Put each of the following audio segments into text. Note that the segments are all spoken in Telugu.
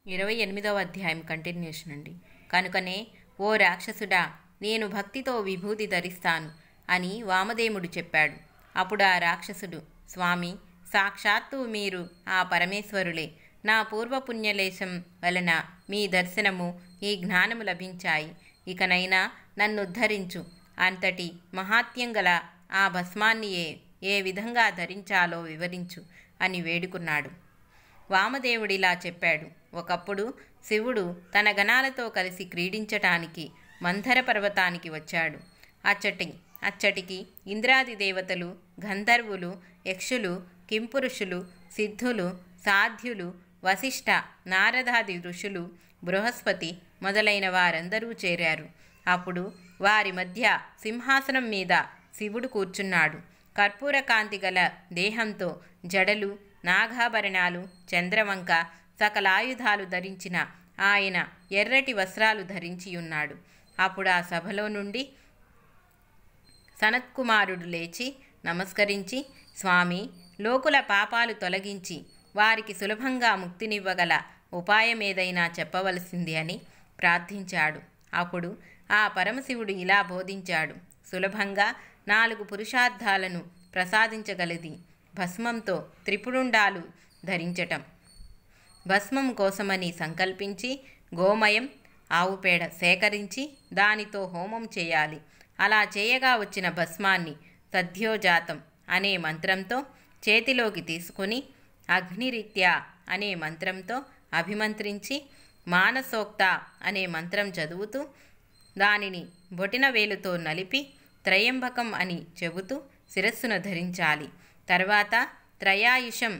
28వ అధ్యాయం కంటిన్యూషన్ అండి. కనుకనే ఓ రాక్షసుడా, నేను భక్తితో విభూతి ధరిస్తాను అని వామదేవుడు చెప్పాడు. అప్పుడు ఆ రాక్షసుడు, స్వామి, సాక్షాత్తు మీరు ఆ పరమేశ్వరులే. నా పూర్వపుణ్యలేశం వలన మీ దర్శనము, ఈ జ్ఞానము లభించాయి. ఇకనైనా నన్నుద్ధరించు. అంతటి మహాత్యం గల ఆ భస్మాన్ని ఏ విధంగా ధరించాలో వివరించు అని వేడుకున్నాడు. వామదేవుడిలా చెప్పాడు. ఒకప్పుడు శివుడు తన గణాలతో కలిసి క్రీడించటానికి మంథర పర్వతానికి వచ్చాడు. అచ్చటికి ఇంద్రాది దేవతలు, గంధర్వులు, యక్షులు, కింపురుషులు, సిద్ధులు, సాధ్యులు, వశిష్ఠ, నారదాది ఋషులు, బృహస్పతి మొదలైన వారందరూ చేరారు. అప్పుడు వారి మధ్య సింహాసనం మీద శివుడు కూర్చున్నాడు. కర్పూర కాంతి గల దేహంతో, జడలు, నాగాభరణాలు, చంద్రవంక, సకలాయుధాలు ధరించిన ఆయన ఎర్రటి వస్త్రాలు ధరించియున్నాడు. అప్పుడు ఆ సభలో నుండి సనత్కుమారుడు లేచి నమస్కరించి, స్వామి, లోకుల పాపాలు తొలగించి వారికి సులభంగా ముక్తినివ్వగల ఉపాయమేదైనా చెప్పవలసింది అని ప్రార్థించాడు. అప్పుడు ఆ పరమశివుడు ఇలా బోధించాడు. సులభంగా 4 పురుషార్థాలను ప్రసాదించగలది భస్మంతో త్రిపురుండాలు ధరించటం. భస్మం కోసమని సంకల్పించి గోమయం, ఆవుపేడ సేకరించి దానితో హోమం చేయాలి. అలా చేయగా వచ్చిన భస్మాన్ని సద్యోజాతం అనే మంత్రంతో చేతిలోకి తీసుకుని అగ్నిరీత్యా అనే మంత్రంతో అభిమంత్రించి మానసోక్త అనే మంత్రం చదువుతూ దానిని బొటిన వేలుతో నలిపి త్రయంబకం అని చెబుతూ శిరస్సున ధరించాలి. తర్వాత త్రయాయుషం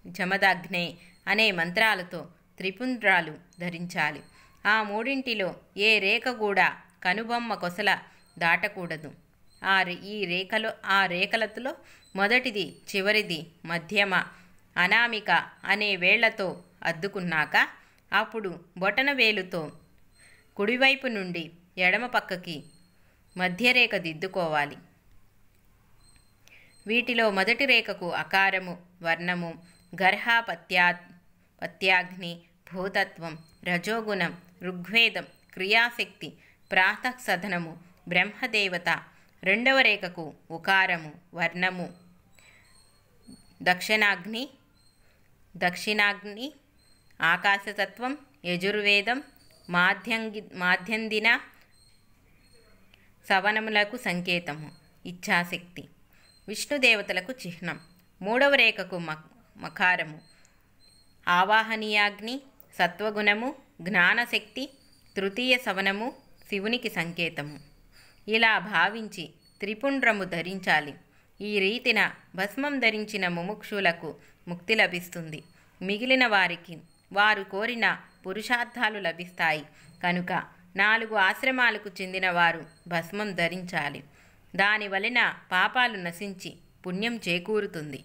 జమదగ్నే అనే మంత్రాలతో త్రిపుండ్రాలు ధరించాలి. ఆ మూడింటిలో ఏ రేఖ కూడా కనుబొమ్మ కొసల దాటకూడదు. ఆ రేఖలతో మొదటిది, చివరిది, మధ్యమ, అనామిక అనే వేళ్లతో అద్దుకున్నాక అప్పుడు బొటన వేలుతో కుడివైపు నుండి ఎడమ పక్కకి మధ్యరేఖ దిద్దుకోవాలి. వీటిలో మొదటి రేఖకు అకారము, వర్ణము, గర్హ, పత్యాగ్ని, భూతత్వం, రజోగుణం, ఋగ్వేదం, క్రియాశక్తి, ప్రాతఃసదనము, బ్రహ్మదేవత. రెండవ రేఖకు ఉకారము, వర్ణము, దక్షిణాగ్ని, ఆకాశతత్వం, యజుర్వేదం, మాధ్యందిన సవనములకు సంకేతము, ఇచ్ఛాశక్తి, విష్ణుదేవతలకు చిహ్నం. మూడవ రేఖకు మకారము, ఆవాహనీయాగ్ని, సత్వగుణము, జ్ఞానశక్తి, తృతీయ సవనము, శివునికి సంకేతము. ఇలా భావించి త్రిపుండ్రము ధరించాలి. ఈ రీతిన భస్మం ధరించిన ముముక్షులకు ముక్తి లభిస్తుంది. మిగిలిన వారికి వారు కోరిన పురుషార్థాలు లభిస్తాయి. కనుక 4 ఆశ్రమాలకు చెందిన వారు భస్మం ధరించాలి. దాని వలన పాపాలు నశించి పుణ్యం చేకూరుతుంది.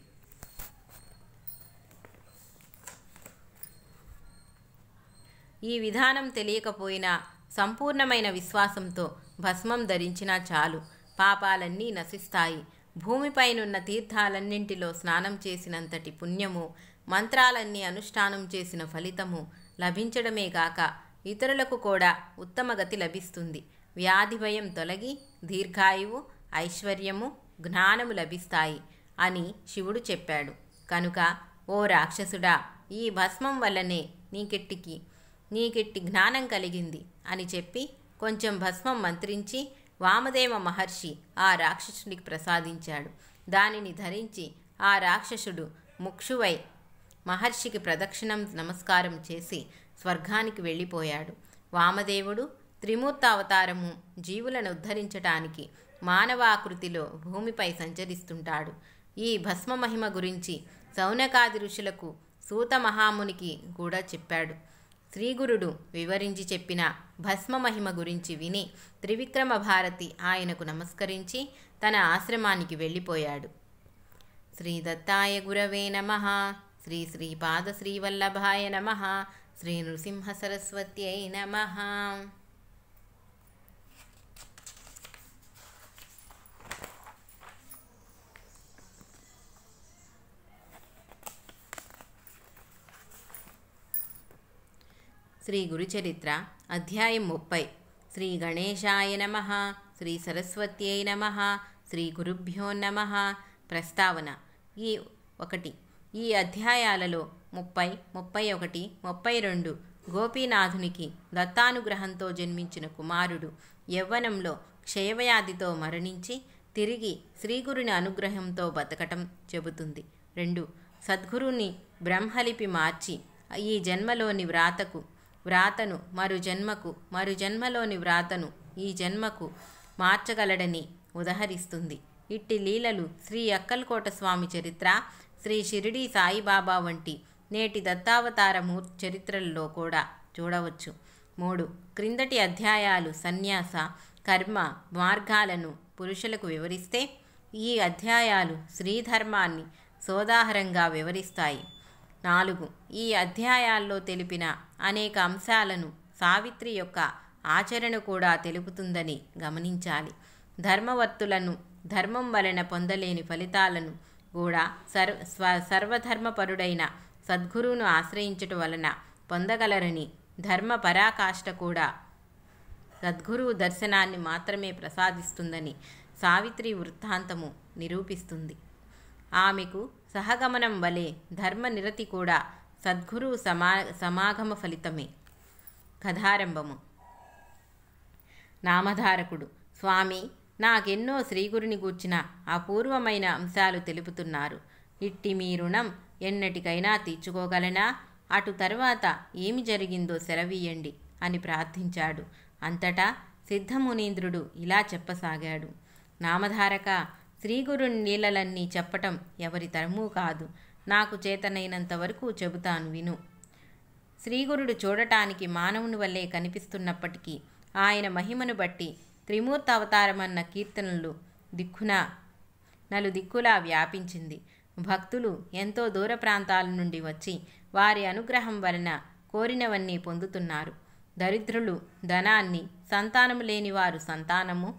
ఈ విధానం తెలియకపోయినా సంపూర్ణమైన విశ్వాసంతో భస్మం ధరించినా చాలు, పాపాలన్నీ నశిస్తాయి. భూమిపైనున్న తీర్థాలన్నింటిలో స్నానం చేసినంతటి పుణ్యము, మంత్రాలన్నీ అనుష్ఠానం చేసిన ఫలితము లభించడమే గాక ఇతరులకు కూడా ఉత్తమ గతి లభిస్తుంది. వ్యాధి భయం తొలగి దీర్ఘాయువు, ఐశ్వర్యము, జ్ఞానము లభిస్తాయి అని శివుడు చెప్పాడు. కనుక ఓ రాక్షసుడా, ఈ భస్మం వల్లనే నీకెట్టి జ్ఞానం కలిగింది అని చెప్పి కొంచెం భస్మం మంత్రించి వామదేవ మహర్షి ఆ రాక్షసుడికి ప్రసాదించాడు. దానిని ధరించి ఆ రాక్షసుడు ముక్షువై మహర్షికి ప్రదక్షిణం నమస్కారం చేసి స్వర్గానికి వెళ్ళిపోయాడు. వామదేవుడు త్రిమూర్తావతారము, జీవులను ఉద్ధరించటానికి మానవాకృతిలో భూమిపై సంచరిస్తుంటాడు. ఈ భస్మ మహిమ గురించి శౌనకాది ఋషులకు, సూత మహామునికి కూడా చెప్పాడు. శ్రీగురుడు వివరించి చెప్పిన భస్మ మహిమ గురించి విని త్రివిక్రమ భారతి ఆయనకు నమస్కరించి తన ఆశ్రమానికి వెళ్ళిపోయాడు. శ్రీ దత్తాయ గురవే నమః. శ్రీ శ్రీపాద శ్రీవల్లభాయ నమః. శ్రీ నృసింహ సరస్వత్యై నమః. శ్రీ గురుచరిత్ర అధ్యాయం 30. శ్రీ గణేశాయ నమః. శ్రీ సరస్వత్యై నమః. శ్రీ గురుభ్యో నమః. ప్రస్తావన. ఈ అధ్యాయాలలో 30, 31, 32 గోపీనాథునికి దత్తానుగ్రహంతో జన్మించిన కుమారుడు యవ్వనంలో క్షయవ్యాధితో మరణించి తిరిగి శ్రీగురుని అనుగ్రహంతో బతకటం చెబుతుంది. 2. సద్గురుని బ్రహ్మలిపి మార్చి ఈ జన్మలోని వ్రాతను మరు జన్మలోని వ్రాతను ఈ జన్మకు మార్చగలడని ఉదహరిస్తుంది. ఇట్టి లీలలు శ్రీ అక్కల్కోట స్వామి చరిత్ర, శ్రీ షిరిడీ సాయిబాబా వంటి నేటి దత్తావతార చరిత్రల్లో కూడా చూడవచ్చు. 3. క్రిందటి అధ్యాయాలు సన్యాస, కర్మ మార్గాలను పురుషులకు వివరిస్తే ఈ అధ్యాయాలు శ్రీధర్మాన్ని సోదాహరంగా వివరిస్తాయి. 4. ఈ అధ్యాయాల్లో తెలిపిన అనేక అంశాలను సావిత్రి యొక్క ఆచరణ కూడా తెలుపుతుందని గమనించాలి. ధర్మవర్తులను ధర్మం వలన పొందలేని ఫలితాలను కూడా సర్వధర్మపరుడైన సద్గురువును ఆశ్రయించటం వలన పొందగలరని, ధర్మ పరాకాష్ఠ కూడా సద్గురువు దర్శనాన్ని మాత్రమే ప్రసాదిస్తుందని సావిత్రి వృత్తాంతము నిరూపిస్తుంది. ఆమెకు సహగమనం వలె ధర్మనిరతి కూడా సద్గురువు సమాగమ ఫలితమే. కథారంభము. నామధారకుడు. స్వామి, నాకెన్నో శ్రీగురుని గూర్చిన అపూర్వమైన అంశాలు తెలుపుతున్నారు. ఇట్టి మీ రుణం ఎన్నటికైనా తీర్చుకోగలనా? అటు తర్వాత ఏమి జరిగిందో సెలవీయండి అని ప్రార్థించాడు. అంతటా సిద్ధమునీంద్రుడు ఇలా చెప్పసాగాడు. నామధారక, శ్రీగురుని లీలలన్నీ చెప్పటం ఎవరి తరమూ కాదు. నాకు చేతనైనంత వరకు చెబుతాను విను. శ్రీగురుడు చూడటానికి మానవుని వల్లే కనిపిస్తున్నప్పటికీ ఆయన మహిమను బట్టి త్రిమూర్తి అవతారమన్న కీర్తనలు నలుదిక్కులా వ్యాపించింది. భక్తులు ఎంతో దూర ప్రాంతాల నుండి వచ్చి వారి అనుగ్రహం వలన కోరినవన్నీ పొందుతున్నారు. దరిద్రులు ధనాన్ని, సంతానము లేనివారు సంతానము,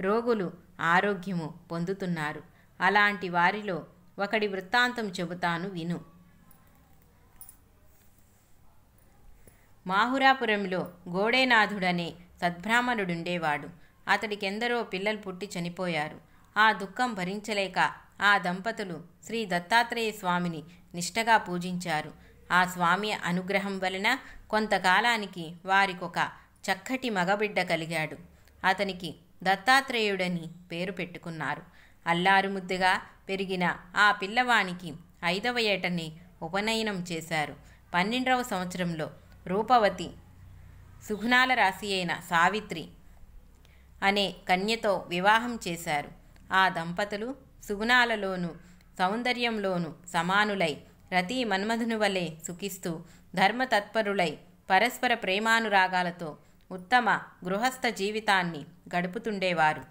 రోగులు ఆరోగ్యము పొందుతున్నారు. అలాంటి వారిలో ఒకడి వృత్తాంతం చెబుతాను విను. మాహురాపురంలో గోడేనాథుడనే సద్బ్రాహ్మణుడుండేవాడు. అతడికెందరో పిల్లలు పుట్టి చనిపోయారు. ఆ దుఃఖం భరించలేక ఆ దంపతులు శ్రీ దత్తాత్రేయ స్వామిని నిష్టగా పూజించారు. ఆ స్వామి అనుగ్రహం వలన కొంతకాలానికి వారికొక చక్కటి మగబిడ్డ కలిగాడు. అతనికి దత్తాత్రేయుడని పేరు పెట్టుకున్నారు. అల్లారుముద్దుగా పెరిగిన ఆ పిల్లవానికి 5వ ఏటనే ఉపనయనం చేశారు. 12వ సంవత్సరంలో రూపవతి, సుగుణాల రాశి అయిన సావిత్రి అనే కన్యతో వివాహం చేశారు. ఆ దంపతులు సుగుణాలలోనూ సౌందర్యంలోనూ సమానులై రతి మన్మధుని వలె సుఖిస్తూ ధర్మతత్పరులై పరస్పర ప్రేమానురాగాలతో ఉత్తమ గృహస్థ జీవితాన్ని గడుపుతుండేవారు.